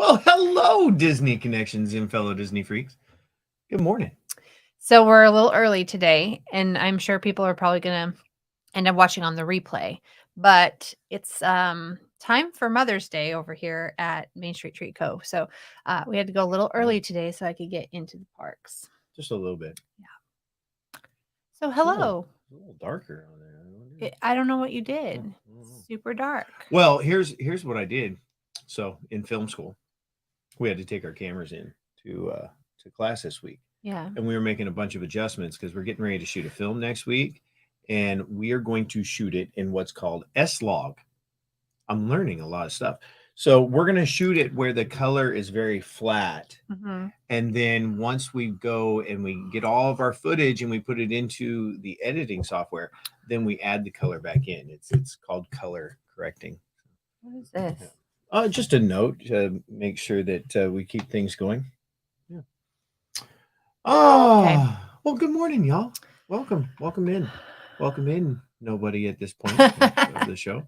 Well, hello, Disney connections and fellow Disney freaks. Good morning. So we're a little early today, and I'm sure people are probably going to end up watching on the replay. But it's time for Mother's Day over here at Main Street Treat Co. So we had to go a little early today so I could get into the parks. Just a little bit. Yeah. So hello. It's a little darker on there. I don't know what you did. Super dark. Well, here's what I did. So in film school, we had to take our cameras in to class this week. Yeah. And we were making a bunch of adjustments because we're getting ready to shoot a film next week, and we are going to shoot it in what's called S-Log. I'm learning a lot of stuff. So we're going to shoot it where the color is very flat. Mm-hmm. And then once we go and we get all of our footage and we put it into the editing software, then we add the color back in. It's called color correcting. What is this? Just a note to make sure that we keep things going. Yeah. Oh, okay. Well, good morning, y'all. Welcome in. Nobody at this point of the show.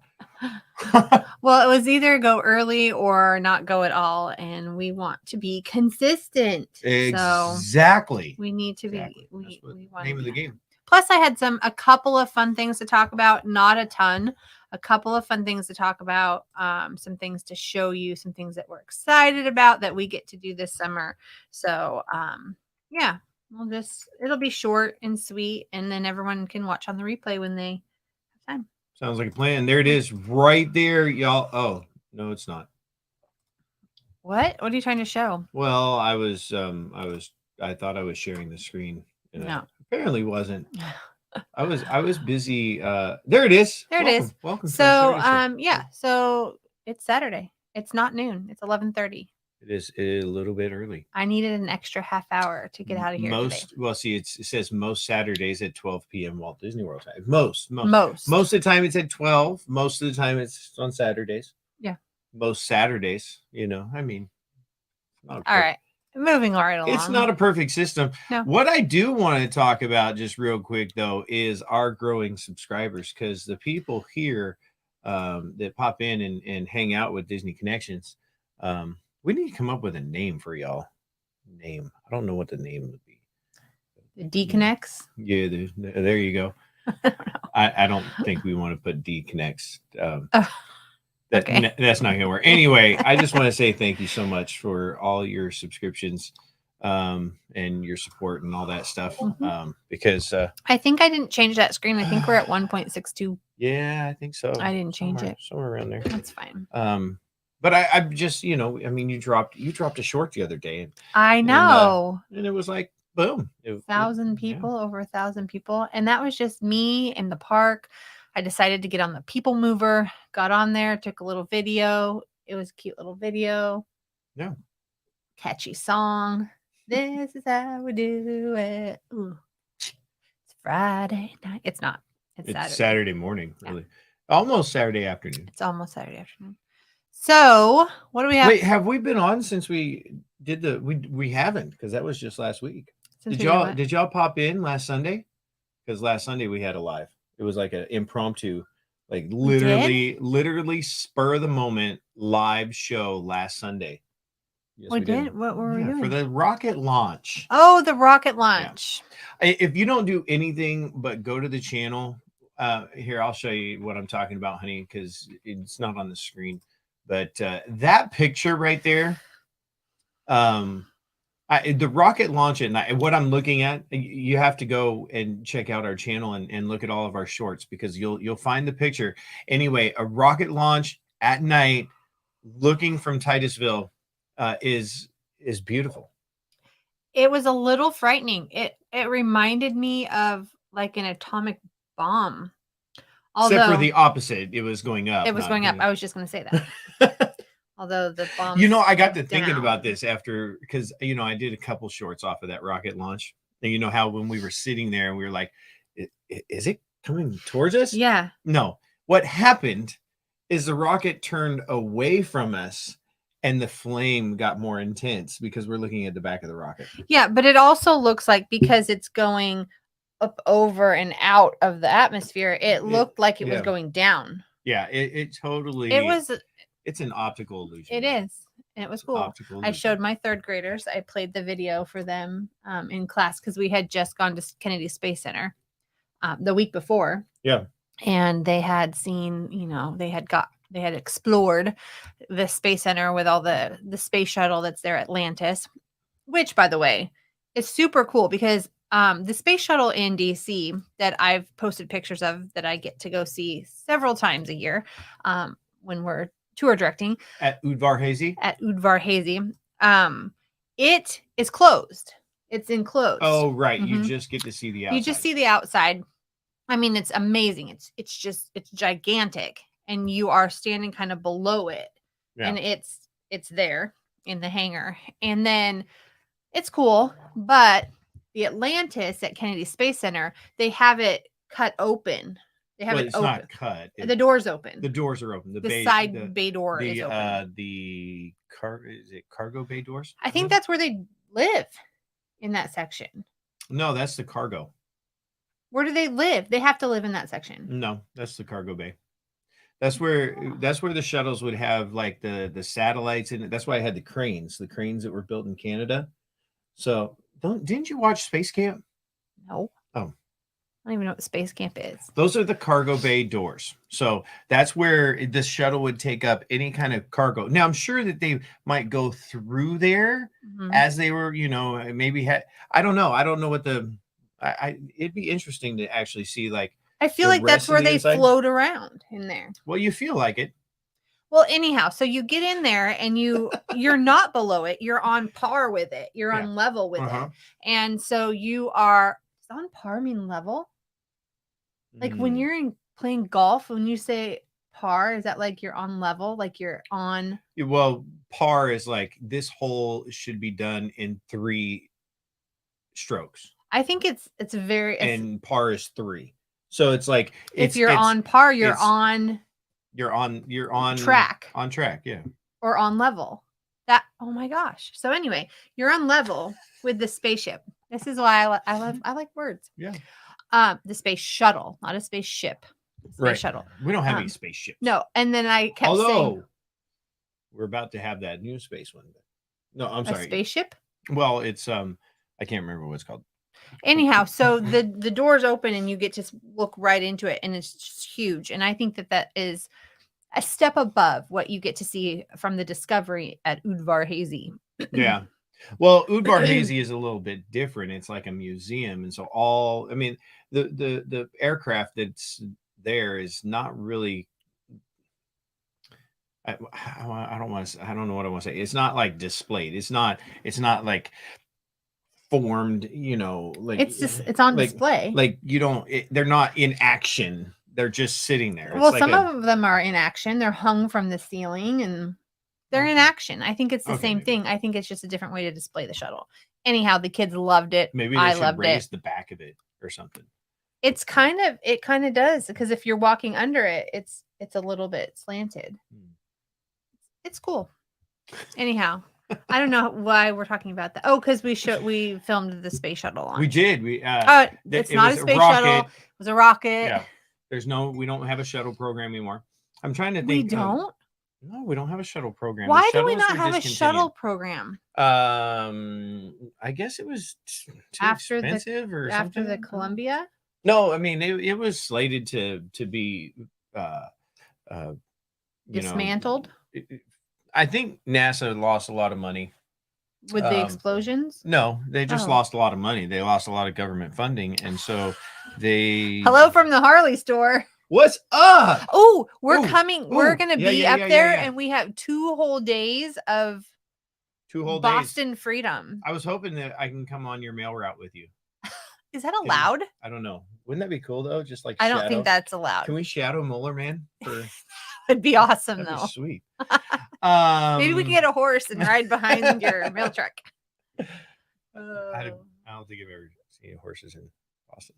Well, it was either go early or not go at all, and we want to be consistent. Exactly. So we need to be. Exactly. We want name of the game. Plus, I had a couple of fun things to talk about. Not a ton. A couple of fun things to talk about. Some things to show you. Some things that we're excited about that we get to do this summer. So, yeah. It'll be short and sweet, and then everyone can watch on the replay when they have time. Sounds like a plan. There it is right there, y'all. Oh, no, it's not. What are you trying to show? Well, I thought I was sharing the screen. No. Apparently wasn't. I was busy. There it is. There it is. Welcome. So, yeah. So it's Saturday. It's not noon. It's 11:30. It is a little bit early. I needed an extra half hour to get out of here today. Well, see, it says most Saturdays at 12 p.m. Walt Disney World time. Most of the time it's at 12. Most of the time it's on Saturdays. Yeah. Most Saturdays, I mean. All right. Moving right along. It's not a perfect system. No. What I do want to talk about just real quick, though, is our growing subscribers, because the people here that pop in and hang out with Disney Connections, we need to come up with a name for y'all. I don't know what the name would be. The D-Connects? Yeah, there you go. I don't think we want to put D-Connects. Okay. That's not going to work. Anyway, I just want to say thank you so much for all your subscriptions and your support and all that stuff. Mm-hmm. Because I think I didn't change that screen. I think we're at 1.62. Yeah, I think so. I didn't change it. Somewhere around there. That's fine. But I just, you dropped a short the other day. I know. And it was like, boom. 1,000 people, yeah. Over 1,000 people. And that was just me in the park. I decided to get on the people mover, got on there, took a little video. It was a cute little video. Yeah. Catchy song. This is how we do it. Ooh. It's Friday night. It's not. It's Saturday morning, really. Yeah. Almost Saturday afternoon. It's almost Saturday afternoon. So, what do we have? Wait, have we been on since we did we haven't, because that was just last week. Did y'all pop in last Sunday? Because last Sunday we had a live. It was like an impromptu, like literally spur of the moment live show last Sunday. Yes, we did. What were we doing? For the rocket launch. Oh, the rocket launch. Yeah. If you don't do anything but go to the channel, here, I'll show you what I'm talking about, honey, because it's not on the screen. But that picture right there, the rocket launch at night, what I'm looking at, you have to go and check out our channel and look at all of our shorts, because you'll find the picture. Anyway, a rocket launch at night looking from Titusville is beautiful. It was a little frightening. It reminded me of like an atomic bomb. Except for the opposite. It was going up. It was going up. I was just going to say that. Although the bomb. I got to thinking about this after, because, I did a couple shorts off of that rocket launch. And you know how when we were sitting there and we were like, is it coming towards us? Yeah. No. What happened is the rocket turned away from us and the flame got more intense because we're looking at the back of the rocket. Yeah, but it also looks like, because it's going up over and out of the atmosphere, it looked like it was going down. Yeah, it totally. It's an optical illusion. It is. And it was cool. Optical I illusion. showed my third graders. I played the video for them in class because we had just gone to Kennedy Space Center the week before. Yeah. And they had seen, they had explored the Space Center with all the space shuttle that's there, Atlantis, which, by the way, is super cool because the space shuttle in DC that I've posted pictures of that I get to go see several times a year when we're tour directing at Udvar Hazy. It is closed. It's enclosed. Oh, right. You just get to see the outside. You just see the outside. I mean, it's amazing. It's gigantic, and you are standing kind of below it, and it's there in the hangar, and then it's cool. But the Atlantis at Kennedy Space Center, they have it cut open. They have it it's open. Not cut. The door's open. The doors are open. The side bay door is open. Is it cargo bay doors? I think that's where they live in that section. No, that's the cargo. Where do they live? They have to live in that section. No, that's the cargo bay. That's where the shuttles would have like the satellites in it. That's why I had the cranes that were built in Canada. So didn't you watch Space Camp? No. Oh. I don't even know what Space Camp is. Those are the cargo bay doors. So that's where this shuttle would take up any kind of cargo. Now, I'm sure that they might go through there as they were, maybe I don't know. I don't know what it'd be interesting to actually see like. I feel like that's where they float around in there. Well, you feel like it. Well, anyhow, so you get in there and you're not below it. You're on par with it. You're on level with it. And so you are on par mean level? Like when you're playing golf, when you say par, is that like you're on level? Like you're on? Well, par is like this hole should be done in 3 strokes. I think it's and par is 3. So it's like if you're on par, you're on track. On track, yeah. Or on level. Oh my gosh. So anyway, you're on level with the spaceship. This is why I like words. Yeah. The space shuttle, not a spaceship. Space shuttle. We don't have any spaceships. No. And then I kept saying, we're about to have that new space one. No, I'm sorry. A spaceship? Well, it's I can't remember what it's called. Anyhow, so the doors open and you get to look right into it, and it's just huge. And I think that is a step above what you get to see from the Discovery at Udvar Hazy. Yeah. Well, Udvar Hazy is a little bit different. It's like a museum, and so the aircraft that's there is not really. I don't know what I want to say. It's not like displayed. It's not like formed. Like it's on display. Like they're not in action. They're just sitting there. Well, some of them are in action. They're hung from the ceiling and. They're in action. I think it's the same thing. I think it's just a different way to display the shuttle. Anyhow, the kids loved it. Maybe they should raise the back of it or something. It kind of does, because if you're walking under it, it's a little bit slanted. It's cool. Anyhow, I don't know why we're talking about that. Oh, because we filmed the space shuttle launch. We did. It's not a space shuttle. It was a rocket. Yeah. We don't have a shuttle program anymore. I'm trying to think. We don't. No, we don't have a shuttle program. Why do we not have a shuttle program? I guess it was too expensive or something. After the Columbia? No, I mean it was slated to be dismantled. I think NASA lost a lot of money with the explosions. No, they just lost a lot of money. They lost a lot of government funding, and so they. Hello from the Harley store. What's up? Oh, we're coming. We're going to be up there, yeah. and we have 2 whole days of Boston freedom. I was hoping that I can come on your mail route with you. Is that allowed? I don't know. Wouldn't that be cool though? Just like I don't think that's allowed. Can we shadow Moeller Man? It'd be awesome that'd though. Be sweet. Maybe we can get a horse and ride behind your mail truck. I don't think I've ever seen horses in Boston.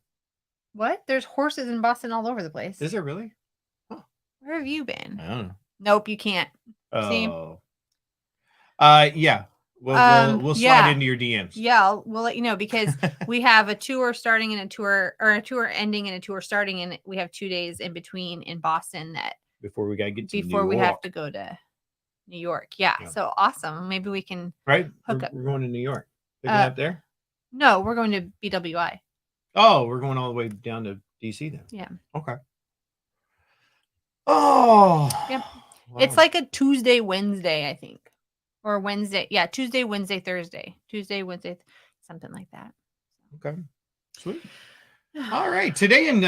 What? There's horses in Boston all over the place. Is there really? Huh. Where have you been? I don't know. Nope, you can't. See? Yeah. We'll slide into your DMs. Yeah, we'll let you know, because we have a tour starting and a tour ending and a tour starting, and we have 2 days in between in Boston that before we gotta get to before we have to go to New York. Yeah. So awesome. Maybe we can Right. hook up. We're going to New York. Picking up there? No, we're going to BWI. Oh, we're going all the way down to DC then. Yeah. Okay. Oh. Yep. Wow. It's like a Tuesday, Wednesday, I think. Or Wednesday. Yeah, Tuesday, Wednesday, Thursday. Tuesday, Wednesday, something like that. Okay. Sweet. All right. Today in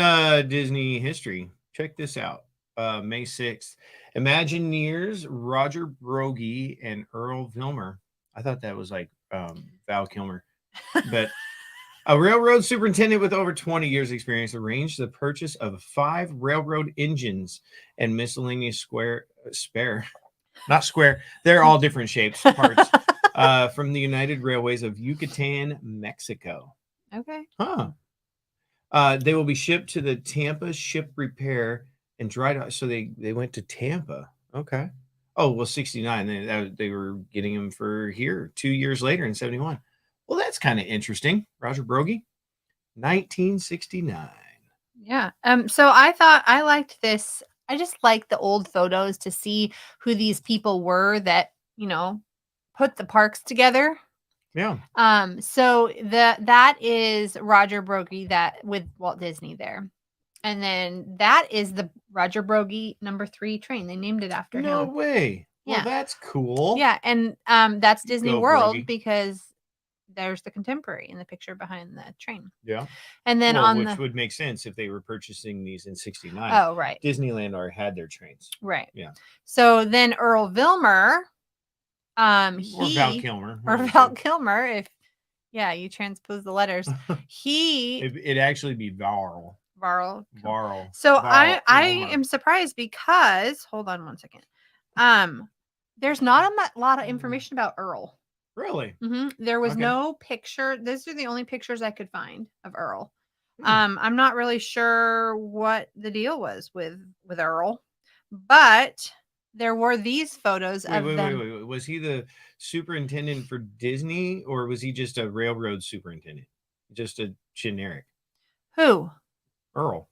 Disney history, check this out. May 6th. Imagineers Roger Broggie and Earl Vilmer. I thought that was like Val Kilmer. But a railroad superintendent with over 20 years experience arranged the purchase of 5 railroad engines and miscellaneous they're all different shapes, parts, from the United Railways of Yucatan, Mexico. Okay. Huh. They will be shipped to the Tampa Ship Repair and dried out. So they went to Tampa. Okay. Oh, well, 69. They were getting them for here 2 years later in 71. Well, that's kind of interesting. Roger Broggie, 1969. Yeah. So I thought I liked this. I just like the old photos to see who these people were that, put the parks together. Yeah. So that is Roger Broggie that with Walt Disney there. And then that is the Roger Broggie number 3 train. They named it after him. No way. Yeah. Well, that's cool. Yeah, and that's Disney Go, World Broggie. because there's the Contemporary in the picture behind the train. Yeah. And then which would make sense if they were purchasing these in 69. Oh, right. Disneyland already had their trains. Right. Yeah. So then Earl Vilmer, or Val Kilmer. Or Val Kilmer, if you transpose the letters. It'd actually be Varl. So I am surprised because hold on one second. There's not a lot of information about Earl. Really? Mm-hmm. There was no picture. These are the only pictures I could find of Earl. I'm not really sure what the deal was with Earl, but there were these photos of them. Wait. Was he the superintendent for Disney, or was he just a railroad superintendent? Just a generic? Who? Earl.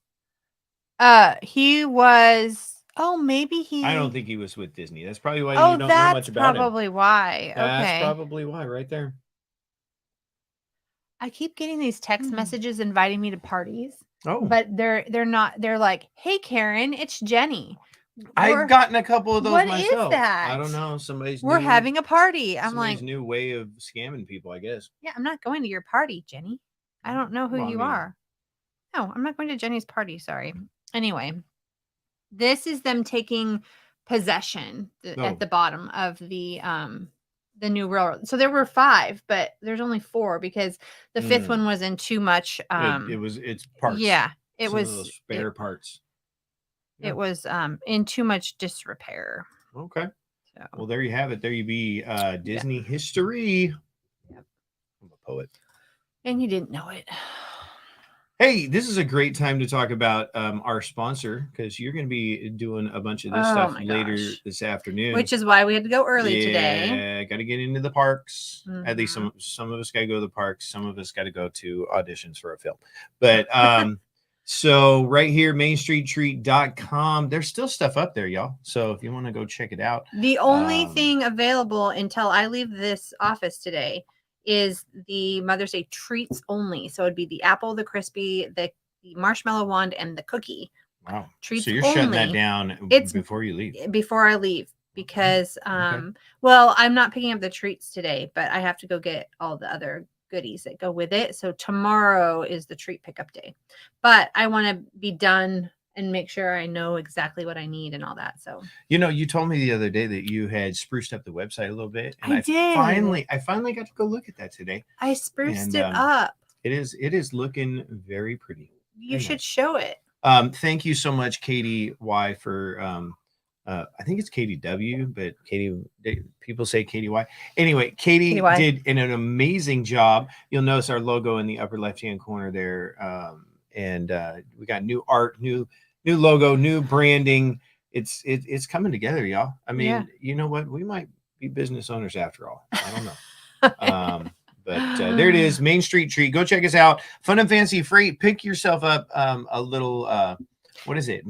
He was. Oh, maybe he. I don't think he was with Disney. That's probably why you don't know much about him. That's probably why. That's probably why, right there. I keep getting these text messages inviting me to parties. Oh, but they're not. They're like, "Hey, Karen, it's Jenny." I've gotten a couple of those myself. What is that? I don't know. We're having a party. I'm somebody's like, new way of scamming people, I guess. Yeah, I'm not going to your party, Jenny. I don't know who you are. No, I'm not going to Jenny's party. Sorry. Anyway, this is them taking possession at the bottom of the new railroad. So there were 5, but there's only 4 because the 5th one was in too much. It's parts. Yeah, it Some was of those spare parts. It was in too much disrepair. Okay. So. Well, there you have it. There you be Disney history. Yep. I'm a poet. And you didn't know it. Hey, this is a great time to talk about our sponsor because you're going to be doing a bunch of this stuff later this afternoon. Which is why we had to go early today. Yeah, got to get into the parks. Mm-hmm. At least some of us got to go to the parks. Some of us got to go to auditions for a film. But so right here, mainstreettreat.com. There's still stuff up there, y'all. So if you want to go check it out. The only thing available until I leave this office today is the Mother's Day treats only. So it'd be the apple, the crispy, the marshmallow wand, and the cookie. Wow. Treats so you're only. shutting that down before you leave. Before I leave. Because well, I'm not picking up the treats today, but I have to go get all the other goodies that go with it. So tomorrow is the treat pickup day. But I want to be done and make sure I know exactly what I need and all that. So you told me the other day that you had spruced up the website a little bit. And I did. I finally got to go look at that today. I spruced it up. It is looking very pretty. You should show it. Thank you so much, Katie Y, for I think it's Katie W, but people say Katie Y. Anyway, Katie did an amazing job. You'll notice our logo in the upper left-hand corner there. And we got new art, new logo, new branding. It's coming together, y'all. I mean, You know what? We might be business owners after all. I don't know. But there it is, Main Street Treat. Go check us out. Fun and Fancy Freight. Pick yourself up a little, what is it?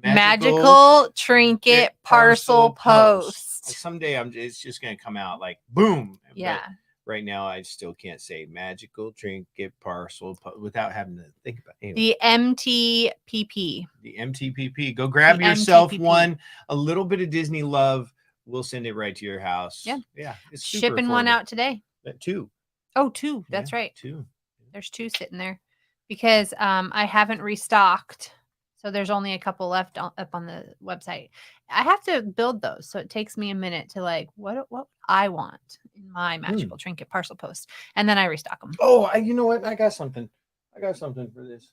Magical Trinket Parcel Post. Someday it's just gonna come out like boom. Yeah. But right now, I still can't say magical trinket parcel without having to think about it. Anyway. The MTPP. The MTPP. Go grab The yourself MTPP. one. A little bit of Disney love. We'll send it right to your house. Yeah. Yeah. It's shipping one out today. 2. Oh, 2. That's right. 2. There's 2 sitting there because I haven't restocked. So there's only a couple left up on the website. I have to build those. So it takes me a minute to like, what I want in my magical trinket parcel post. And then I restock them. Oh, you know what? I got something. For this.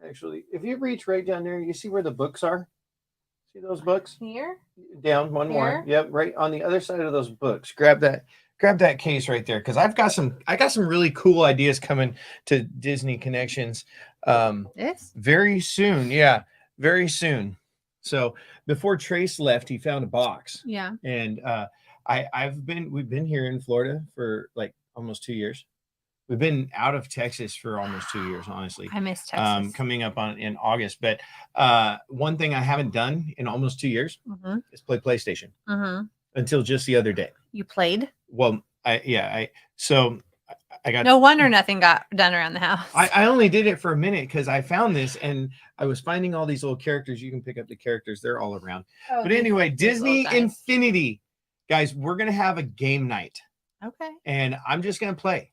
Actually, if you reach right down there, you see where the books are? See those books? Here? Down one Here? more. Yep, right on the other side of those books. Grab that case right there, because I got some really cool ideas coming to Disney Connections very soon. Yeah, very soon. So before Trace left, he found a box. Yeah. And we've been here in Florida for like almost 2 years. We've been out of Texas for almost 2 years, honestly. I miss Texas. Coming up in August. But one thing I haven't done in almost 2 years is play PlayStation until just the other day. You played? Well, I got. No wonder nothing got done around the house. I only did it for a minute because I found this and I was finding all these little characters. You can pick up the characters; they're all around. Oh, but anyway, Disney Infinity, guys, we're gonna have a game night. Okay. And I'm just gonna play.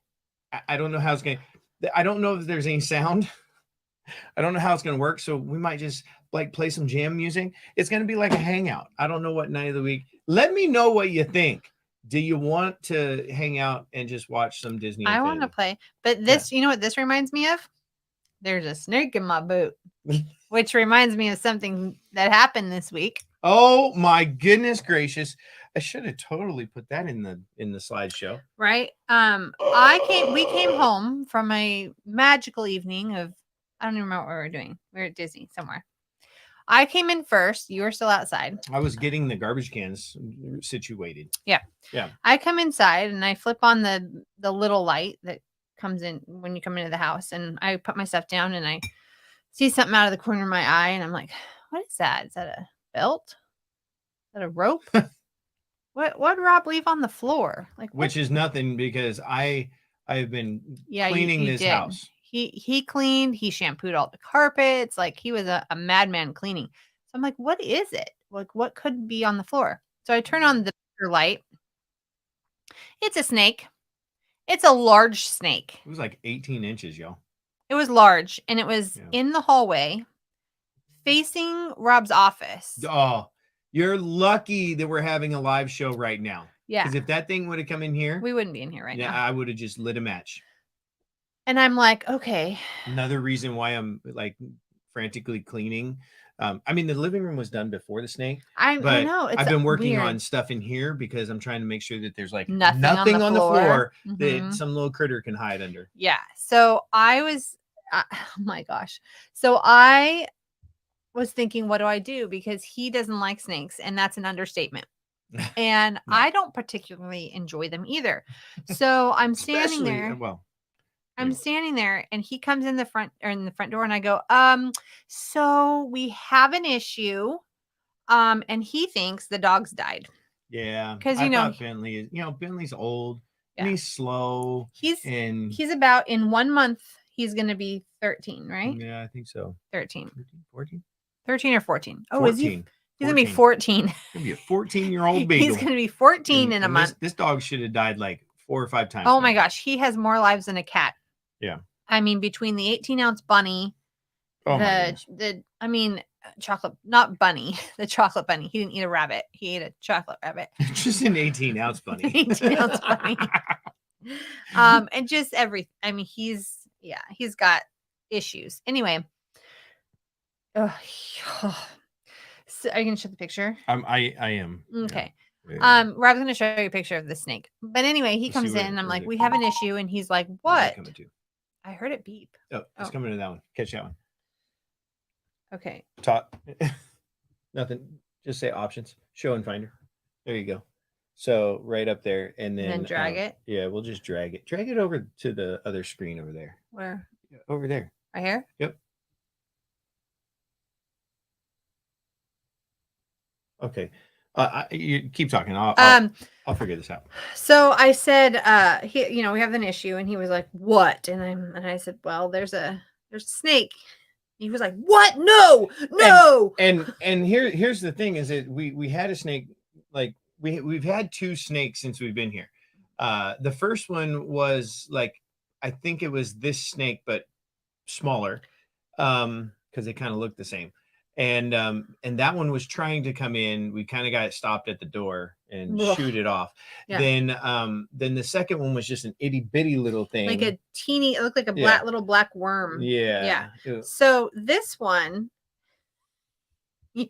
I don't know how it's going to, I don't know if there's any sound. I don't know how it's going to work. So we might just like play some jam music. It's going to be like a hangout. I don't know what night of the week. Let me know what you think. Do you want to hang out and just watch some Disney Infinity? I want to play. But this, you know what this reminds me of? There's a snake in my boot, which reminds me of something that happened this week. Oh my goodness gracious. I should have totally put that in the slideshow. Right. We came home from a magical evening of, I don't even remember what we were doing. We were at Disney somewhere. I came in first. You were still outside. I was getting the garbage cans situated. Yeah. Yeah. I come inside and I flip on the little light that comes in when you come into the house, and I put my stuff down and I see something out of the corner of my eye and I'm like, what is that? Is that a belt? Is that a rope? What Rob leave on the floor? Like, which is nothing because I've been cleaning this house. He cleaned, he shampooed all the carpets, like he was a madman cleaning. So I'm like, what is it? Like, what could be on the floor? So I turn on the light. It's a snake. It's a large snake. It was like 18 inches, y'all. It was large, and it was in the hallway facing Rob's office. Oh, you're lucky that we're having a live show right now. Yeah. Because if that thing would have come in here, we wouldn't be in here right now. Yeah, I would have just lit a match. And I'm like, okay. Another reason why I'm like frantically cleaning. I mean, the living room was done before the snake. I know. I've been working on stuff in here because I'm trying to make sure that there's like nothing on the floor that some little critter can hide under. Yeah. So I was, oh my gosh. So I was thinking, what do I do? Because he doesn't like snakes, and that's an understatement. And I don't particularly enjoy them either. So I'm standing there. I'm standing there, and he comes in the front door, and I go, so we have an issue. And he thinks the dog's died. Yeah. Because Bentley, Bentley's old and he's slow. He's about, in 1 month, he's gonna be 13, right? Yeah, I think so. 13. 14? 13 or 14. Oh, 14. is he? He's gonna be 14. He's gonna be a 14-year-old baby. He's gonna be 14 in a month. This dog should have died like 4 or 5 times. Oh my gosh, he has more lives than a cat. Yeah. I mean, between the 18-ounce bunny, chocolate, not bunny, the chocolate bunny. He didn't eat a rabbit. He ate a chocolate rabbit. Just an 18-ounce bunny. 18-ounce bunny. And just everything. I mean, he's got issues. Anyway. So are you gonna show the picture? I am. Okay. Yeah. Rob's gonna show you a picture of the snake. But anyway, he comes in and I'm like, we have an issue, and he's like, what? I heard it beep. Oh, it's coming to that one. Catch that one. Okay. Talk. Nothing. Just say options. Show and finder. There you go. So right up there, and then drag it. Yeah, we'll just drag it. Drag it over to the other screen over there. Where? Over there. Right here? Yep. Okay. You keep talking. I'll figure this out. So I said, we have an issue, and he was like, "What?" And I said, "Well, there's a snake." He was like, "What? No, no." And here's the thing: is that we had a snake, like we've had 2 snakes since we've been here. The first one was like, I think it was this snake, but smaller, because they kind of look the same. And that one was trying to come in. We kind of got it stopped at the door and Ugh. shoot it off. Yeah. Then the second one was just an itty bitty little thing, like a teeny. It looked like a little black worm. Yeah. So this one, it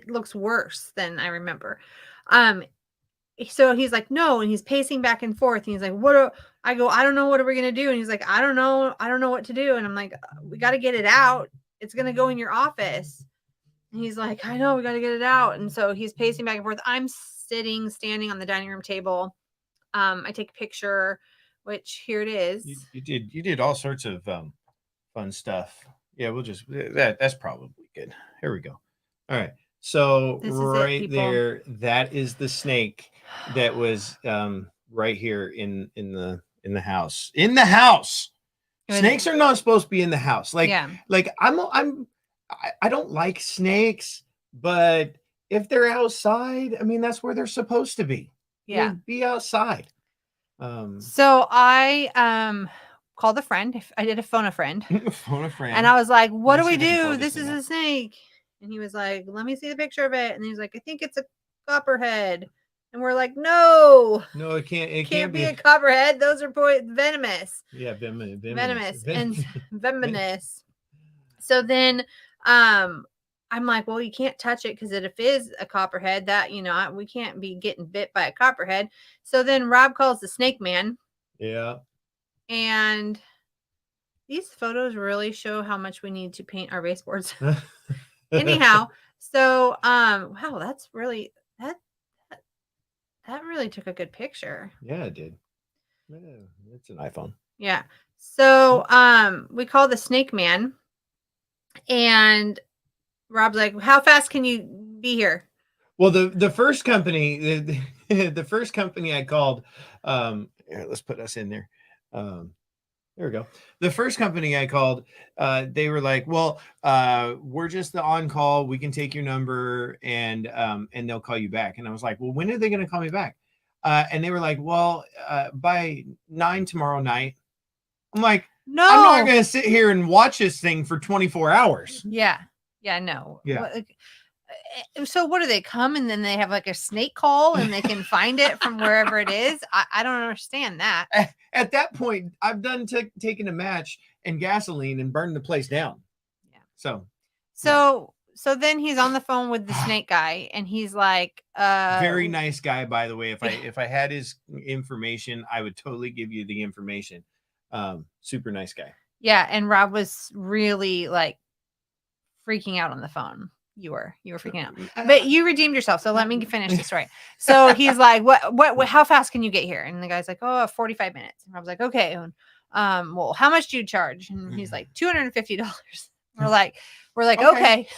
looks worse than I remember. So he's like, no, and he's pacing back and forth. And he's like, I go, I don't know, what are we gonna do? And he's like, I don't know what to do. And I'm like, we got to get it out. It's gonna go in your office. And he's like, I know, we got to get it out. And so he's pacing back and forth. I'm standing on the dining room table. I take a picture, which here it is. You did all sorts of fun stuff. Yeah, we'll just that's probably good. Here we go. All right. So right there, that is the snake that was right here in the house. In the house. Snakes are not supposed to be in the house. Like I don't like snakes, but if they're outside, I mean, that's where they're supposed to be. Yeah. I mean, be outside. So I called a friend. I did a phone a friend. And I was like, what do we do? This is a snake. And he was like, let me see the picture of it. And he's like, I think it's a copperhead. And we're like, no, it can't. It can't be a copperhead. Those are venomous. Yeah, venomous and venomous. So then, I'm like, well, you can't touch it because if it is a copperhead, that we can't be getting bit by a copperhead. So then Rob calls the snake man. Yeah. And these photos really show how much we need to paint our baseboards. Anyhow, so wow, that's really that really took a good picture. Yeah, it did. Yeah, it's an iPhone. Yeah. So we call the snake man, and Rob's like, how fast can you be here? Well, the first company, the first company I called, here, let's put us in there. There we go. The first company I called, they were like, well, we're just the on-call. We can take your number and they'll call you back. And I was like, well, when are they going to call me back? And they were like, well, by 9 tomorrow night. I'm like, no, I'm not going to sit here and watch this thing for 24 hours. Yeah. Yeah, no. Yeah. So what do they come and then they have like a snake call and they can find it from wherever it is? I don't understand that. At that point, I've done taken a match and gasoline and burned the place down. Yeah. So then he's on the phone with the snake guy and he's like, very nice guy, by the way. If I had his information, I would totally give you the information. Super nice guy. Yeah, and Rob was really like freaking out on the phone. You were freaking out, but you redeemed yourself. So let me finish the story. So he's like, what, how fast can you get here? And the guy's like, 45 minutes. And I was like, okay. And, well, how much do you charge? And he's like, $250. We're like, okay.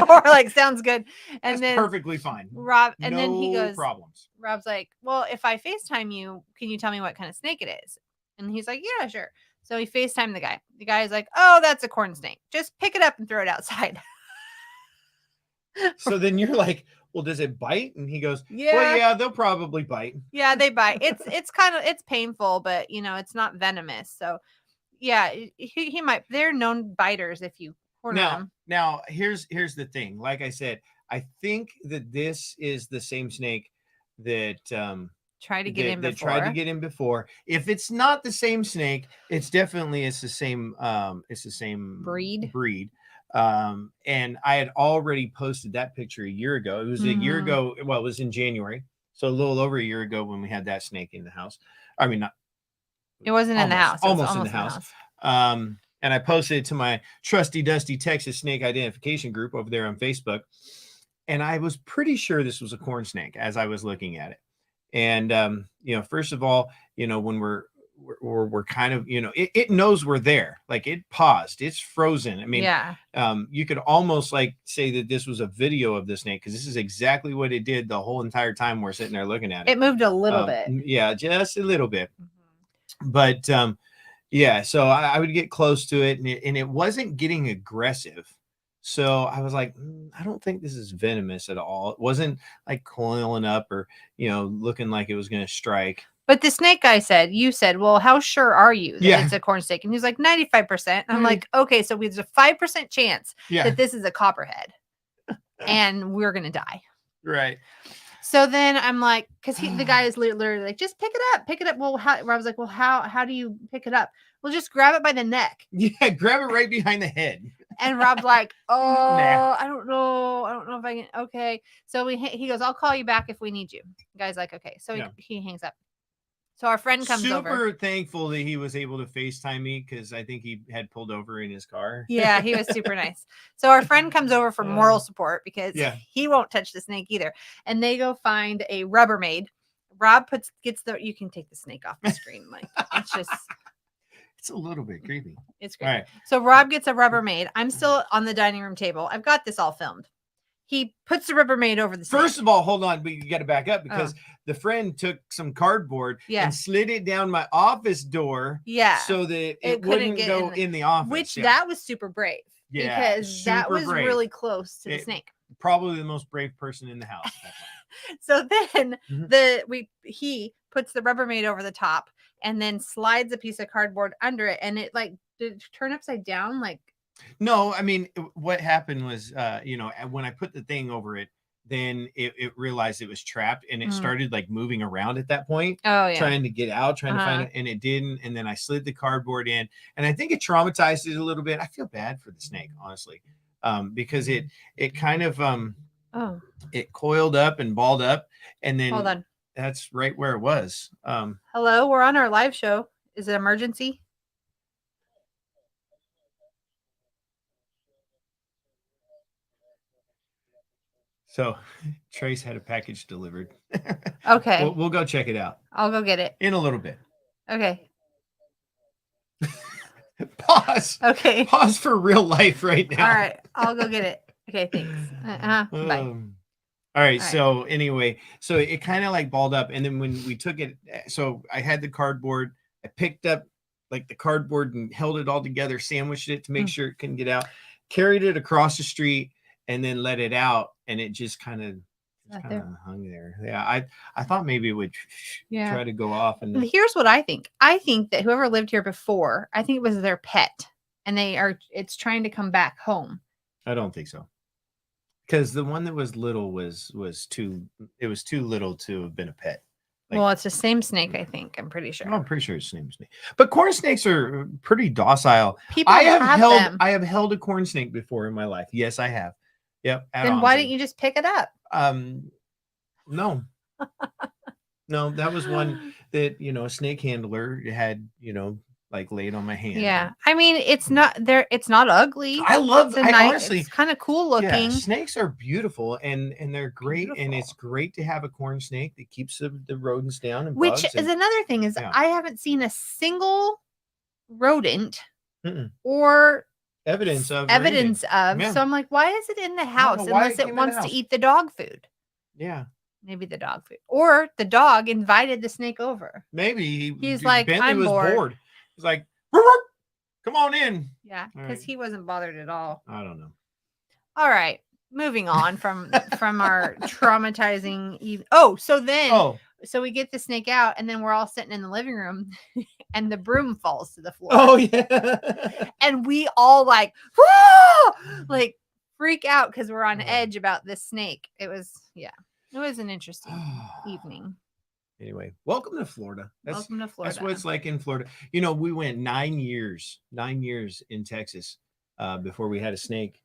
We're like, sounds good. And that's perfectly fine. Rob, and then he goes, problems. Rob's like, well, if I FaceTime you, can you tell me what kind of snake it is? And he's like, yeah, sure. So he FaceTimed the guy. The guy's like, oh, that's a corn snake. Just pick it up and throw it outside. So then you're like, well, does it bite? And he goes, yeah, well, yeah, they'll probably bite. Yeah, they bite. It's painful, but it's not venomous. So yeah, he might, they're known biters if you corner them. Now here's the thing. Like I said, I think that this is the same snake that tried to get in before. If it's not the same snake, it's the same breed. And I had already posted that picture a year ago. It was a year ago. Well, it was in January. So a little over a year ago when we had that snake in the house. I mean, it wasn't in the house. Almost in the house. And I posted it to my trusty dusty Texas snake identification group over there on Facebook. And I was pretty sure this was a corn snake as I was looking at it. And, first of all, when we're kind of, it knows we're there. Like it paused, it's frozen. I mean, Yeah. You could almost like say that this was a video of the snake, because this is exactly what it did the whole entire time we're sitting there looking at it. It moved a little bit. Yeah, just a little bit. But yeah, so I would get close to it, and it wasn't getting aggressive. So I was like, I don't think this is venomous at all. It wasn't like coiling up or, looking like it was going to strike. But the snake guy you said, well, how sure are you that it's a corn snake? And he's like, 95%. And I'm like, okay, so there's a 5% chance that this is a copperhead and we're going to die. Right. So then I'm like, because the guy is literally like, just pick it up. Well, I was like, well, how do you pick it up? Well, just grab it by the neck. Yeah, grab it right behind the head. And Rob's like, oh, nah. I don't know if I can. Okay. So he goes, I'll call you back if we need you. The guy's like, okay. So he hangs up. So our friend comes over. Super thankful that he was able to FaceTime me, because I think he had pulled over in his car. Yeah, he was super nice. So our friend comes over for moral support, because he won't touch the snake either. And they go find a Rubbermaid. Rob you can take the snake off the screen. Like, it's just. It's a little bit creepy. It's great. Right. So Rob gets a Rubbermaid. I'm still on the dining room table. I've got this all filmed. He puts the Rubbermaid over the snake. First of all, hold on, but you got to back up, because the friend took some cardboard and slid it down my office door. Yeah. So that it wouldn't go in the office. Which that was super brave. Yeah. Because that was really close to the snake. Probably the most brave person in the house. So then he puts the Rubbermaid over the top and then slides a piece of cardboard under it, and it did it turn upside down like. No, I mean, what happened was, when I put the thing over it, then it realized it was trapped, and it started like moving around at that point. Oh, yeah. Trying to get out, trying to find it, and it didn't. And then I slid the cardboard in, and I think it traumatized it a little bit. I feel bad for the snake, honestly, because it kind of it coiled up and balled up, and then hold on. That's right where it was. Hello, we're on our live show. Is it emergency? So Trace had a package delivered. Okay. We'll go check it out. I'll go get it. In a little bit. Okay. Pause. Okay. Pause for real life right now. All right. I'll go get it. Okay, thanks. Bye. All right. So anyway, so it kind of like balled up. And then when we took it, so I had the cardboard, I picked up like the cardboard and held it all together, sandwiched it to make sure it couldn't get out, carried it across the street, and then let it out. And it just kind of hung there. Yeah. I thought maybe it would try to go off. And here's what I think. I think that whoever lived here before, I think it was their pet, and it's trying to come back home. I don't think so. Because the one that was little was too little to have been a pet. Well, it's the same snake, I think. I'm pretty sure. I'm pretty sure it's the same snake. But corn snakes are pretty docile. People I have held a corn snake before in my life. Yes, I have. Yep. Then why didn't you just pick it up? No. No, that was one that, a snake handler had, like laid on my hand. Yeah. I mean, it's not ugly. Honestly, it's kind of cool looking. Yeah, snakes are beautiful and they're great. Beautiful. And it's great to have a corn snake that keeps the rodents down. And which is another thing is I haven't seen a single rodent or evidence of. Yeah. So I'm like, why is it in the house unless it wants to eat the dog food? Yeah. Maybe the dog food, or the dog invited the snake over. Maybe he's like, Bentley was bored. He's like, come on in. Yeah, because he wasn't bothered at all. I don't know. All right, moving on from our traumatizing. So we get the snake out, and then we're all sitting in the living room, and the broom falls to the floor. Oh yeah, and we all like freak out because we're on edge about this snake. It was an interesting evening. Anyway, welcome to Florida. That's what it's like in Florida. We went 9 years in Texas before we had a snake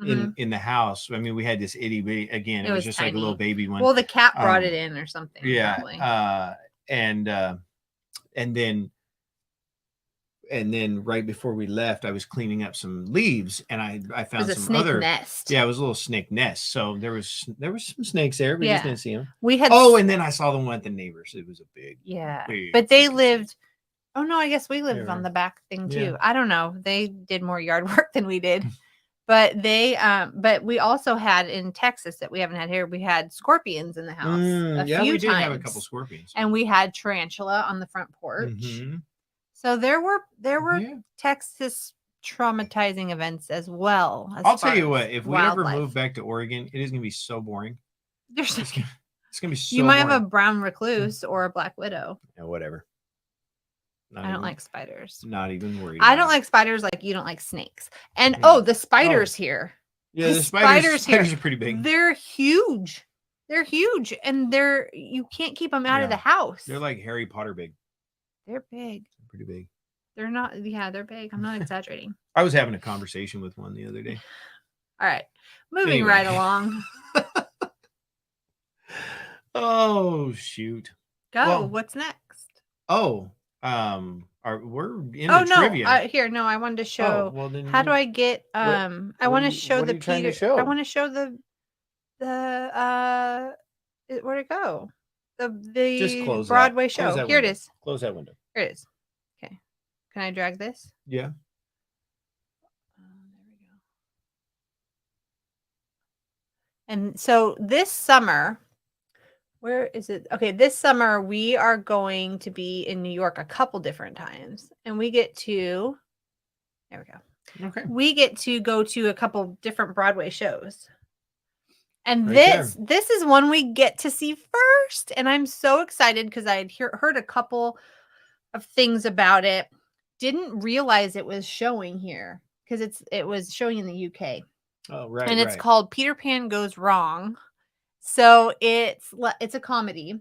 in the house. I mean, we had this itty bitty, again, it was just tiny. Like a little baby one. Well, the cat brought it in or something. Yeah. Probably. And then right before we left, I was cleaning up some leaves, and I found some other nest. Yeah, it was a little snake nest. So there was some snakes there. We just didn't see them. We had and then I saw the one at the neighbors. It was a big. Yeah, big, but they lived Oh no, I guess we lived on the back thing too. I don't know. They did more yard work than we did. But but we also had in Texas that we haven't had here. We had scorpions in the house a few we did times. have a couple scorpions, and we had tarantula on the front porch. Mm-hmm. So there were Texas traumatizing events as well. I'll tell you what, if we ever move back to Oregon, it is going to be so boring. It's going to be so You might boring. have a brown recluse or a black widow. Yeah, whatever. I don't like spiders. Not even worried. I don't like spiders like you don't like snakes. And the spiders here. Yeah, the spiders here are pretty big. They're huge. They're huge, and you can't keep them out of the house. They're like Harry Potter big. They're big. They're pretty big. They're not. Yeah, they're big. I'm not exaggerating. I was having a conversation with one the other day. All right, moving right along. Oh shoot! Go. Well, what's next? Oh, we're in trivia. Here, no, I wanted to show. How do I get? I want to show the Peter. I want to show the where'd it go? The just close Broadway that. show. Here it is. Close that window. Here it is. Okay. Can I drag this? Yeah. There we go. And so this summer, where is it? Okay, this summer we are going to be in New York a couple different times, and we get to. There we go. Okay. We get to go to a couple different Broadway shows. And this is one we get to see first. And I'm so excited because I had heard a couple of things about it. Didn't realize it was showing here because it was showing in the UK. Oh, right. And it's called Peter Pan Goes Wrong. So it's a comedy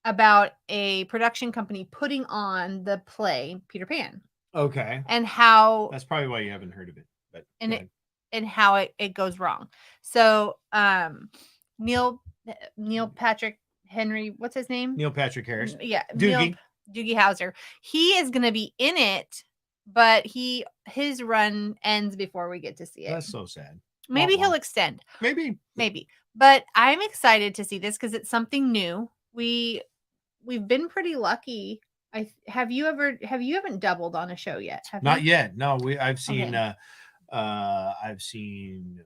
about a production company putting on the play Peter Pan. Okay. And how that's probably why you haven't heard of it. But and how it goes wrong. So Neil Patrick Henry, what's his name? Neil Patrick Harris. Yeah. Doogie Howser. He is gonna be in it, but his run ends before we get to see it. That's so sad. Maybe he'll extend. Maybe. But I'm excited to see this because it's something new. We've been pretty lucky. Have you haven't doubled on a show yet? Not yet. No, I've seen I've seen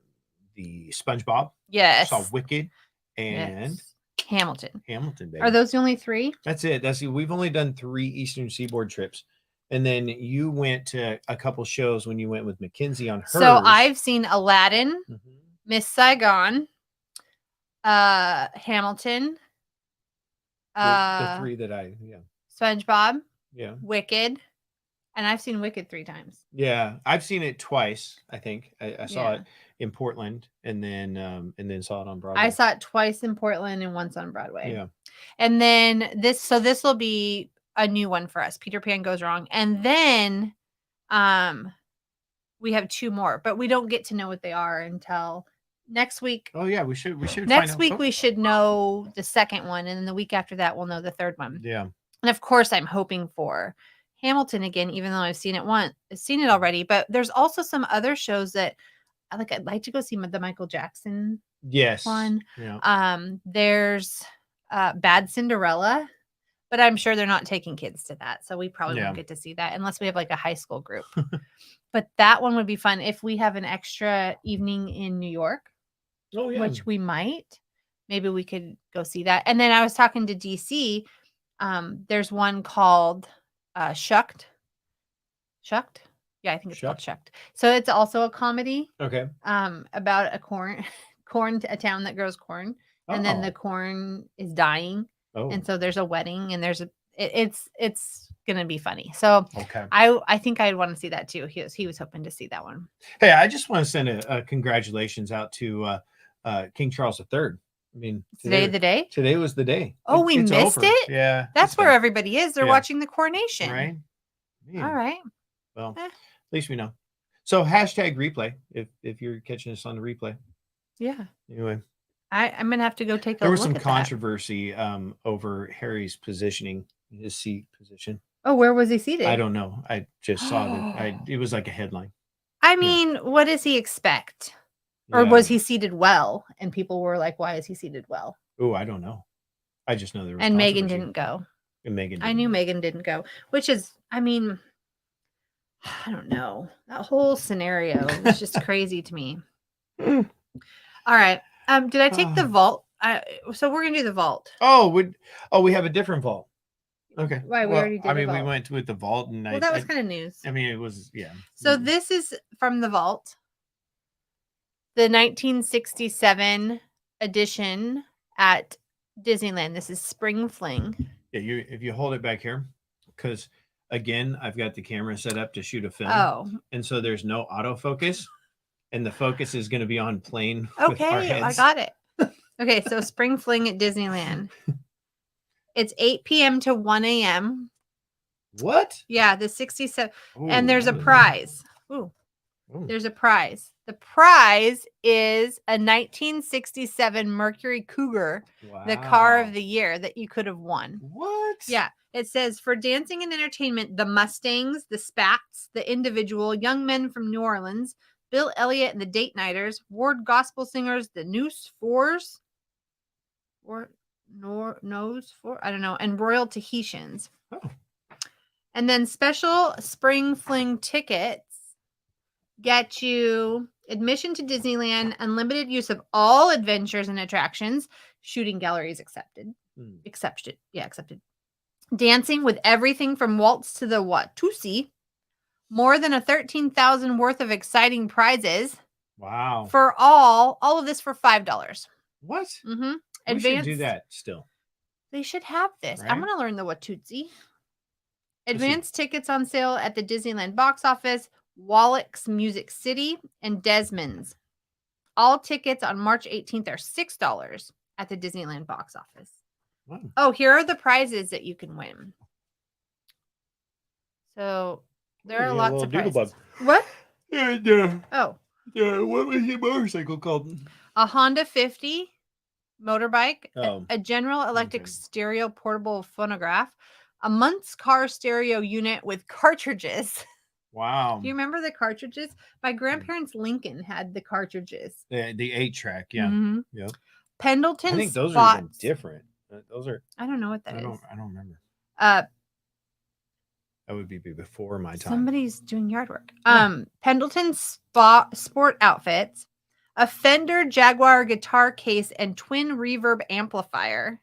the SpongeBob. Yes. Saw Wicked and Hamilton. Baby. Are those the only 3? That's it. We've only done 3 Eastern Seaboard trips. And then you went to a couple shows when you went with Mackenzie on hers. So I've seen Aladdin, Miss Saigon, Hamilton. The 3 that SpongeBob. Yeah. Wicked. And I've seen Wicked 3 times. Yeah, I've seen it twice. I think I saw it in Portland, and then saw it on Broadway. I saw it twice in Portland and once on Broadway. Yeah, and then this will be a new one for us. Peter Pan Goes Wrong, and then, we have 2 more, but we don't get to know what they are until next week. Oh yeah, we should. Next week we should know the second one, and then the week after that we'll know the third one. Yeah, and of course I'm hoping for Hamilton again, even though I've seen it already. But there's also some other shows that I'd like to go see the Michael Jackson one. Yeah. There's Bad Cinderella, but I'm sure they're not taking kids to that, so we probably won't get to see that unless we have like a high school group. But that one would be fun if we have an extra evening in New York. Oh yeah, which we might. Maybe we could go see that. And then I was talking to DC. There's one called Shucked. Yeah, I think it's called Shucked. So it's also a comedy. Okay. About a town that grows corn, and then the corn is dying, and so there's a wedding, and it's gonna be funny. So I think I'd want to see that too. He was hoping to see that one. Hey, I just want to send a congratulations out to King Charles III. I mean, today was the day. Oh, we missed it. Yeah, that's where everybody is. They're watching the coronation, right? Man. All right. Well, at least we know. So #replay if you're catching us on the replay. Yeah. Anyway, I'm gonna have to go take a look. There was some controversy over Harry's positioning, his seat position. Oh, where was he seated? I don't know. I just saw that. It was like a headline. I mean, what does he expect? Or was he seated well? And people were like, why is he seated well? Oh, I don't know. I just know there was and Meghan didn't go. And Megan. I knew Megan didn't go, which is, I mean, I don't know. That whole scenario was just crazy to me. All right. Did I take the vault? So we're gonna do the vault. Oh, we have a different vault. Okay. Why, we already did I mean, the we vault. went with the vault, and Well, that was kind of news. I mean, it was, yeah. So this is from the vault, the 1967 edition at Disneyland. This is Spring Fling. Yeah, if you hold it back here, because again, I've got the camera set up to shoot a film. Oh. And so there's no autofocus, and the focus is going to be on plane with our Okay, heads. I got it. Okay, so Spring Fling at Disneyland. It's 8 p.m. to 1 a.m. What? Yeah, the 67. Ooh, and there's a prize. Ooh. There's a prize. The prize is a 1967 Mercury Cougar, the car of the year that you could have won. What? Yeah. It says, for dancing and entertainment, the Mustangs, the Spats, the Individual, Young Men from New Orleans, Bill Elliott and the Date Nighters, Ward Gospel Singers, the Noose Fours, or Nose Four, I don't know, and Royal Tahitians. Oh. And then special Spring Fling tickets get you admission to Disneyland, unlimited use of all adventures and attractions, shooting galleries accepted. Accepted. Dancing with everything from waltz to the Watusi. More than a 13,000 worth of exciting prizes. Wow. For all of this for $5. What? Mm-hmm. We should do that still. They should have this. Right? I'm going to learn the Watusi. Advanced tickets on sale at the Disneyland box office, Wallach's Music City, and Desmond's. All tickets on March 18th are $6 at the Disneyland box office. Wow. Oh, here are the prizes that you can win. So there are lots of prizes. What? What was your motorcycle called? A Honda 50 motorbike, a General Electric stereo portable phonograph, a Muntz car stereo unit with cartridges. Wow. Do you remember the cartridges? My grandparents' Lincoln had the cartridges. The 8-track, yeah. Mm-hmm. Yep. Pendleton. I think those are even different. Those are. I don't know what that is. I don't remember. That would be before my time. Somebody's doing yard work. Yeah. Pendleton sport outfits, a Fender Jaguar guitar case and twin reverb amplifier,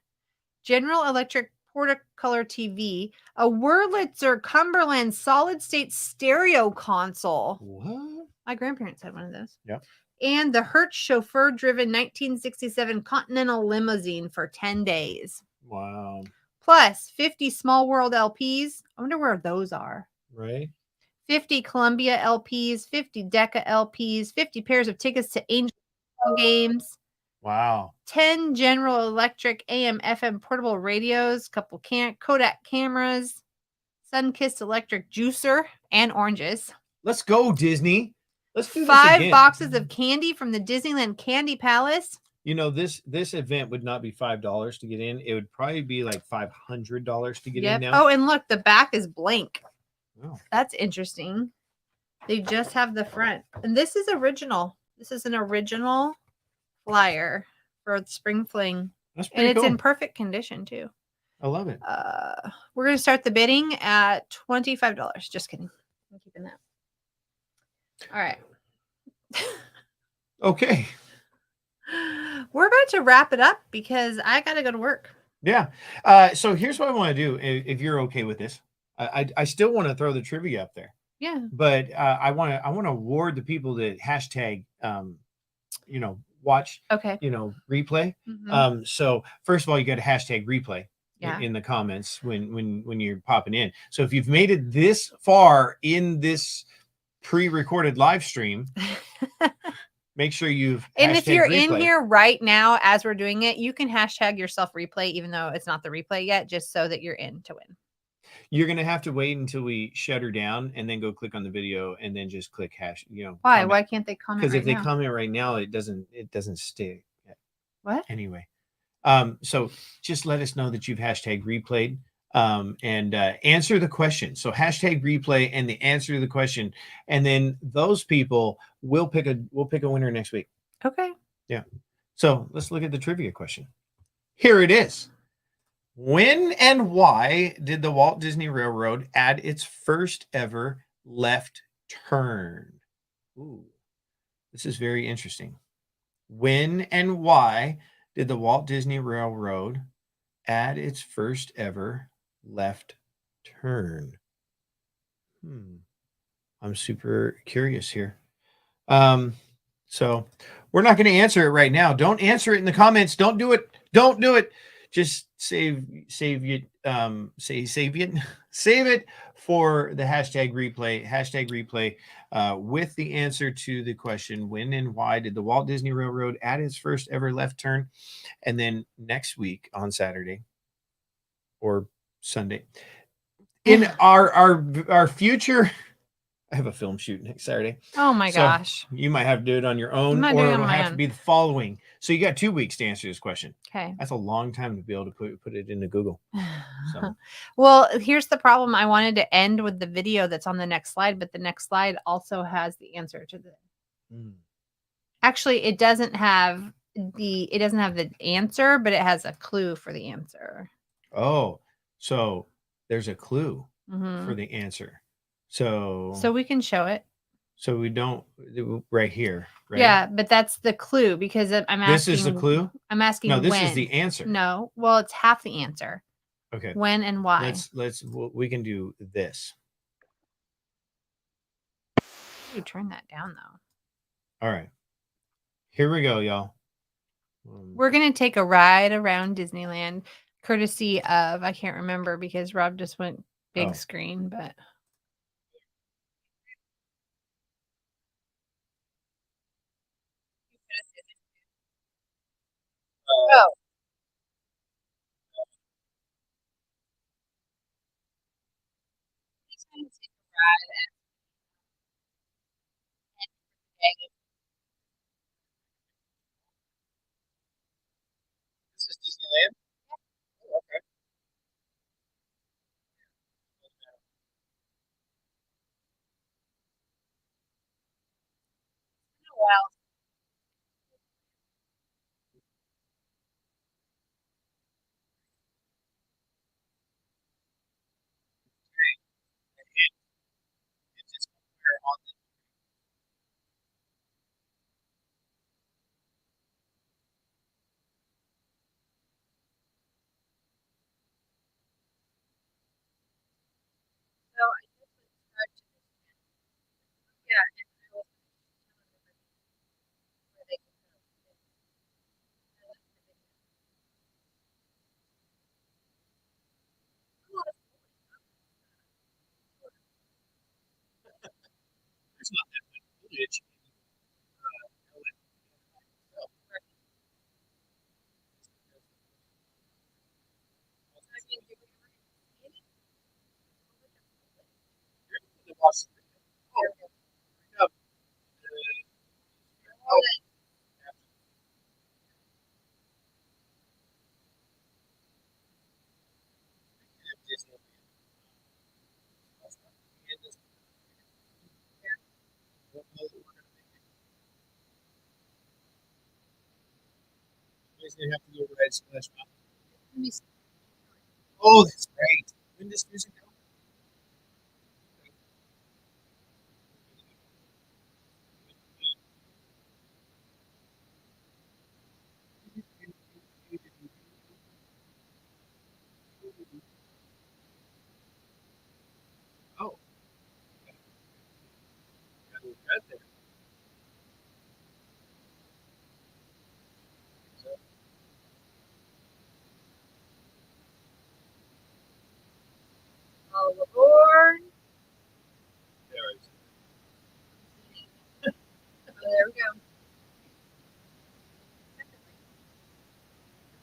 General Electric Portacolor TV, a Wurlitzer Cumberland solid state stereo console. What? My grandparents had one of those. Yep. And the Hertz chauffeur driven 1967 Continental limousine for 10 days. Wow. Plus 50 Small World LPs. I wonder where those are. Right. 50 Columbia LPs, 50 Decca LPs, 50 pairs of tickets to Angel games. Wow. 10 General Electric AM FM portable radios, couple Kodak cameras, Sunkist electric juicer, and oranges. Let's go, Disney. Let's do 5 boxes of candy from the Disneyland Candy Palace. You know, this event would not be $5 to get in. It would probably be like $500 to get in now. Oh, and look, the back is blank. Oh. That's interesting. They just have the front. And this is original. This is an original flyer for Spring Fling. That's pretty and it's cool. in perfect condition, too. I love it. We're going to start the bidding at $25. Just kidding. I'm keeping that. All right. Okay. We're about to wrap it up because I got to go to work. Yeah. So here's what I want to do. If you're okay with this, I still want to throw the trivia up there. Yeah. But I want to award the people that hashtag, watch, replay. Mm-hmm. So first of all, you got to hashtag replay yeah. in the comments when you're popping in. So if you've made it this far in this pre-recorded live stream, make sure you've and if you're replay. In here right now as we're doing it, you can hashtag yourself replay, even though it's not the replay yet, just so that you're in to win. You're gonna have to wait until we shut her down and then go click on the video and then just click hash. Why? Comment. Why can't they comment? Because right if they now? comment right now, it doesn't stick. What? Anyway, so just let us know that you've hashtag replayed. And answer the question. So hashtag replay and the answer to the question, and then those people we'll pick a winner next week. Okay. Yeah. So let's look at the trivia question. Here it is. When and why did the Walt Disney Railroad add its first ever left turn? Ooh, this is very interesting. When and why did the Walt Disney Railroad add its first ever left turn? I'm super curious here. So we're not going to answer it right now. Don't answer it in the comments. Don't do it. Don't do it. Just save it. Save it. Save it for the hashtag replay. Hashtag replay with the answer to the question: when and why did the Walt Disney Railroad add its first ever left turn? And then next week on Saturday or Sunday, in our future, I have a film shoot next Saturday. Oh my So gosh. you might have to do it on your I'm own, not or doing it on it'll my have to own. be the following. So you got 2 weeks to answer this question. Okay. That's a long time to be able to put it into Google. So. Well, here's the problem. I wanted to end with the video that's on the next slide, but the next slide also has the answer to the. Actually, it doesn't have the answer, but it has a clue for the answer. Oh, so there's a clue Mm-hmm. for the answer. So we can show it. So we don't right here, right? Yeah, but that's the clue because I'm asking. This is the clue? I'm asking No, this when. is the answer. No, well, it's half the answer. Okay. When and why? We can do this. You turn that down though. All right. Here we go, y'all. We're going to take a ride around Disneyland courtesy of, I can't remember because Rob just went big screen, but. Oh. This is Disneyland? Oh, okay. Well. There's not that much footage. They have to go ride Splash Mountain. Oh, that's great. When does music go? Oh, got a little red there. All aboard. There we go.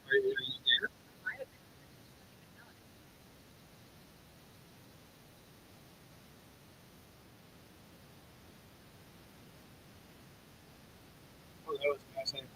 Are you there? Oh, that was fascinating.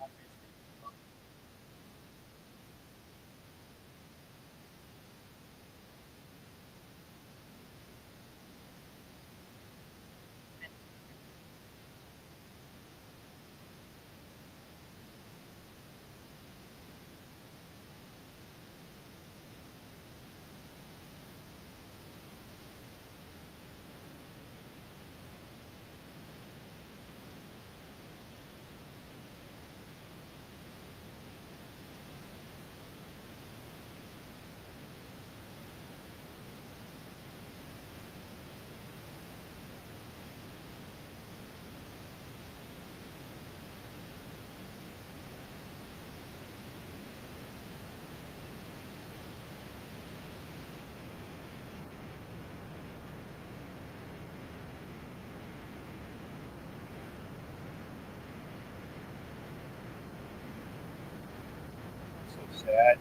sad.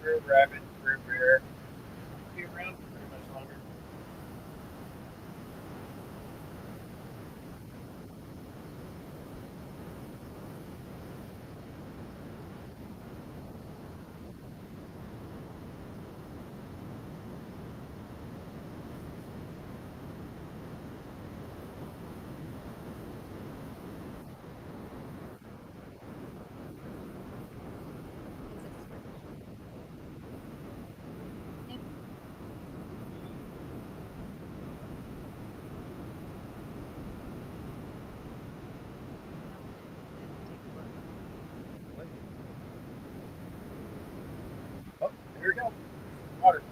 Rare rabbit, rare bear. Be around for pretty much longer. Oh, here we go. Water.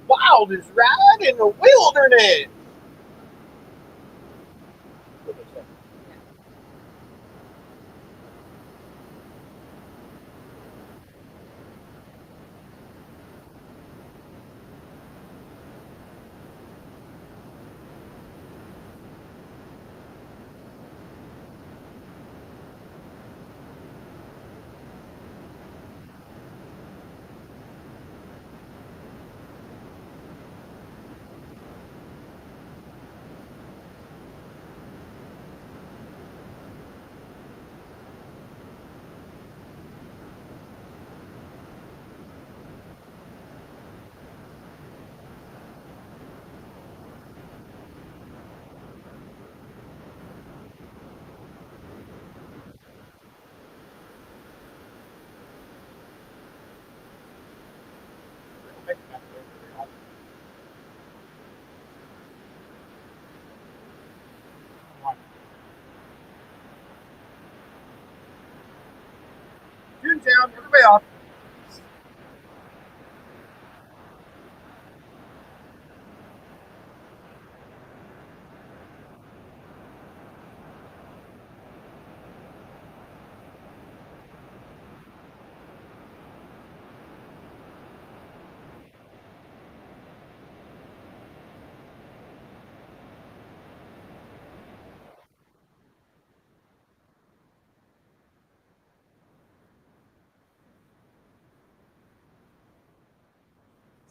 Wildest ride in the wilderness. Toontown, everybody off.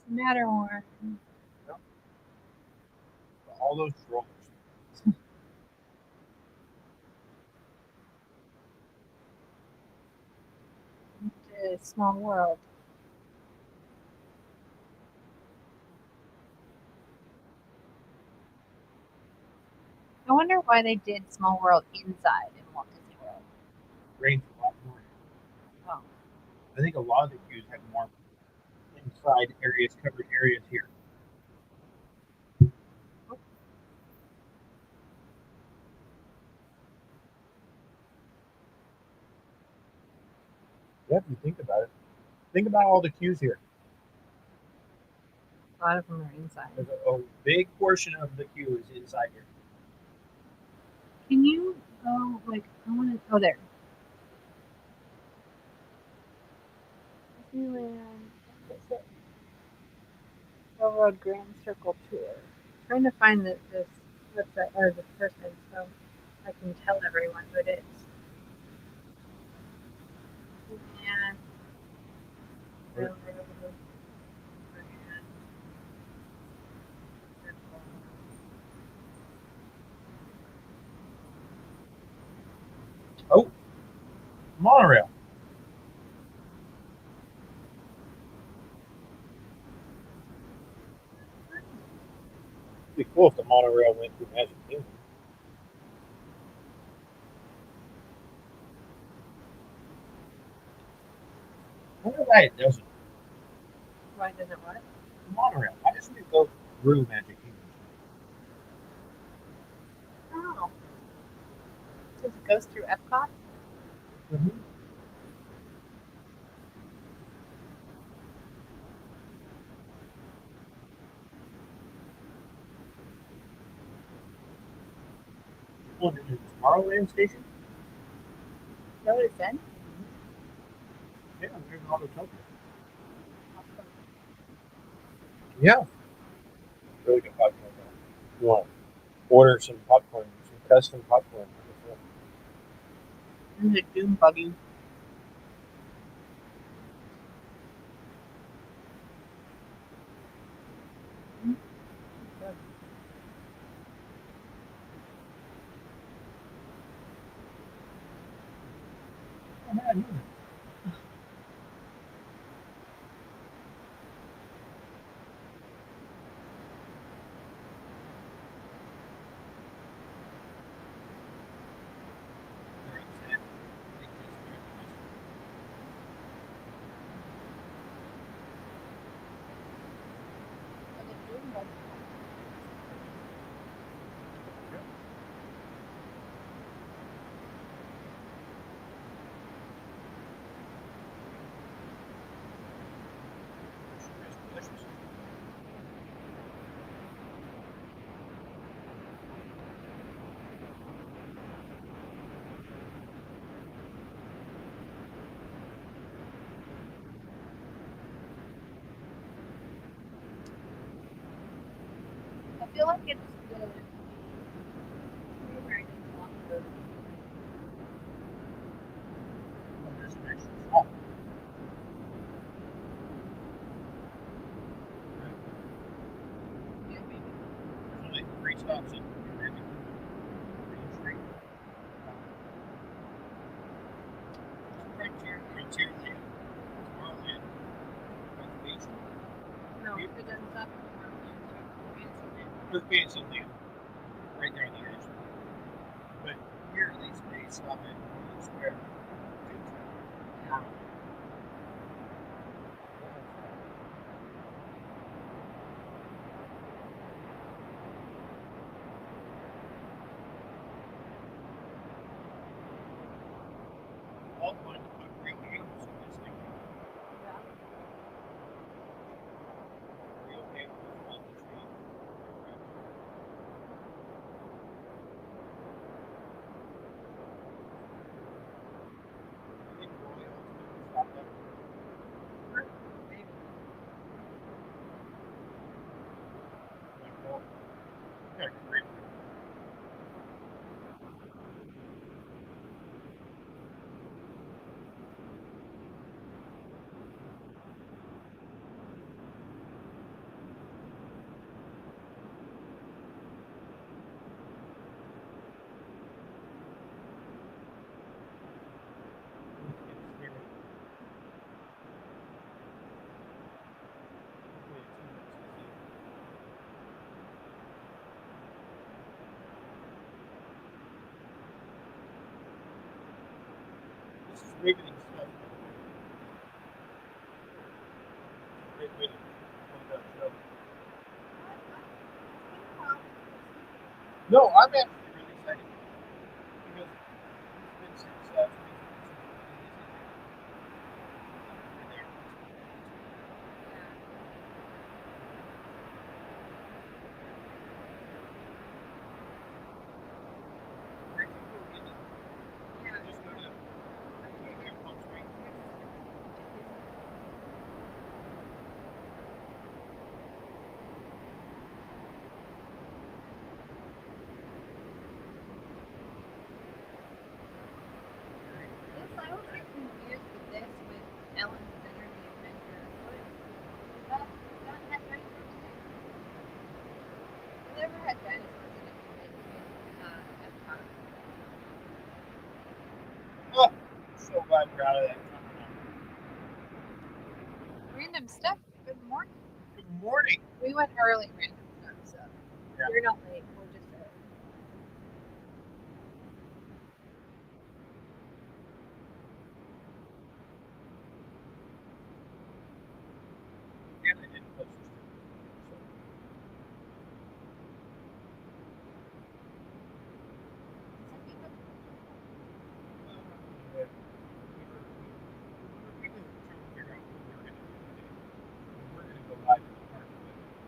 Matterhorn. Yep. All those strollers. It's a small world. I wonder why they did Small World inside in Walt Disney World. Rains a lot more. Oh. I think a lot of the queues have more inside areas, covered areas here. Yeah, if you think about it. Think about all the queues here. A lot of them are inside. There's a big portion of the queue is inside here. Can you go, like, I want to, oh, there. Disneyland, Railroad Grand Circle Tour. I'm trying to find this website, or this person, so I can tell everyone who it is. And Railroad Grand Circle. Oh, monorail. It'd be cool if the monorail went through Magic Kingdom. I wonder why it doesn't. Why doesn't what? The monorail. Why doesn't it go through Magic Kingdom? Oh. Does it goes through Epcot? Mm-hmm. Oh, there's a Tomorrowland station? Is that what it said? Yeah, there's an Autotopia. Yeah. Really good popcorn. You want to order some popcorn, some custom popcorn. There's a Doom buggy. Oh, man, I feel like it's the only 3 stops in Magic Kingdom. Green Street. Frontierland. Tomorrowland. Reservation. No, it doesn't stop at Tomorrowland. There's Fantasyland. Right there on the edge. But here they stop at Union Square. Yeah. All wanted to put real games in this thing. Real games on the tree. I think Roy ultimately stopped up. Maybe. Like, well, yeah, great. This is riveting stuff. Great way to close out the show. No, I'm actually really excited because it's been since 2022. Where can you go get it? Yeah. Just go to Palm Springs. This, I always get confused with this with Ellen's Energy Adventure. What is that? That had dinosaurs in it? I never had dinosaurs in it in Epcot. Oh, so glad we're out of that. Random stuff. Good morning. Good morning. We went early random stuff, so. Yeah. You're not late. We're just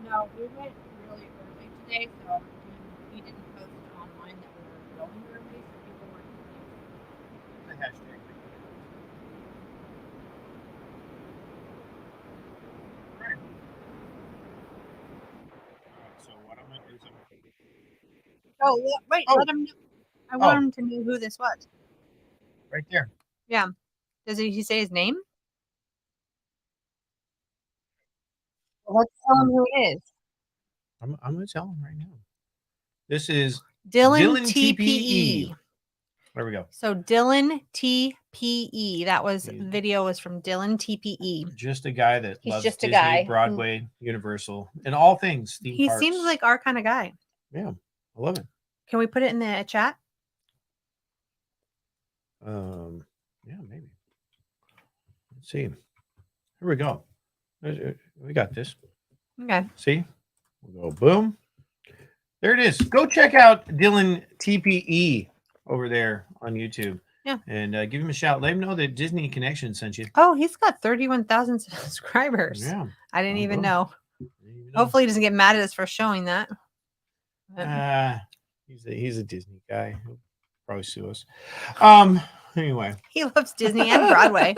No, we went really early today, so we didn't post it online that we were going early, so people weren't confused. The hashtag. Right. So what I'm gonna do is Oh, wait, let him know. I want him to know who this was. right there. Yeah. Does he say his name? Well, let's tell him who it is. I'm gonna tell him right now. This is Dylan TPE. There we go. So Dylan TPE. That video was from Dylan TPE. Just a guy that He's loves just a Disney, guy. Broadway, Universal, and all things theme He parks. seems like our kind of guy. Yeah, I love it. Can we put it in the chat? Yeah, maybe. Let's see. Here we go. We got this. Okay. See? We'll go boom. There it is. Go check out Dylan TPE over there on YouTube. Yeah. And give him a shout. Let him know that Disney Connection sent you. Oh, he's got 31,000 subscribers. Yeah. I didn't even know. Hopefully he doesn't get mad at us for showing that. He's a Disney guy. He'll probably sue us. Anyway. He loves Disney and Broadway.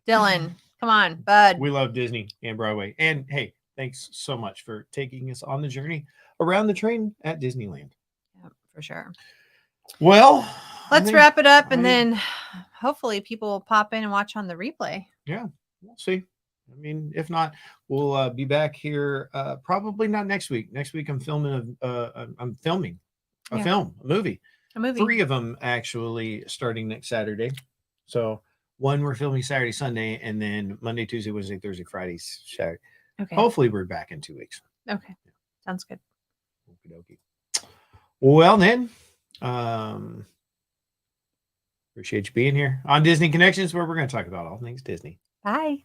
Dylan, come on, bud. We love Disney and Broadway. And hey, thanks so much for taking us on the journey around the train at Disneyland. Yeah, for sure. Well, let's wrap it up, and then hopefully people will pop in and watch on the replay. Yeah, we'll see. I mean, if not, we'll be back here. Probably not next week. Next week, I'm filming a movie. A movie. 3 of them actually starting next Saturday. So one we're filming Saturday, Sunday, and then Monday, Tuesday, Wednesday, Thursday, Friday, Saturday. Okay. Hopefully, we're back in 2 weeks. Okay, sounds good. Okie dokie. Well, then. Appreciate you being here on Disney Connections, where we're going to talk about all things Disney. Bye.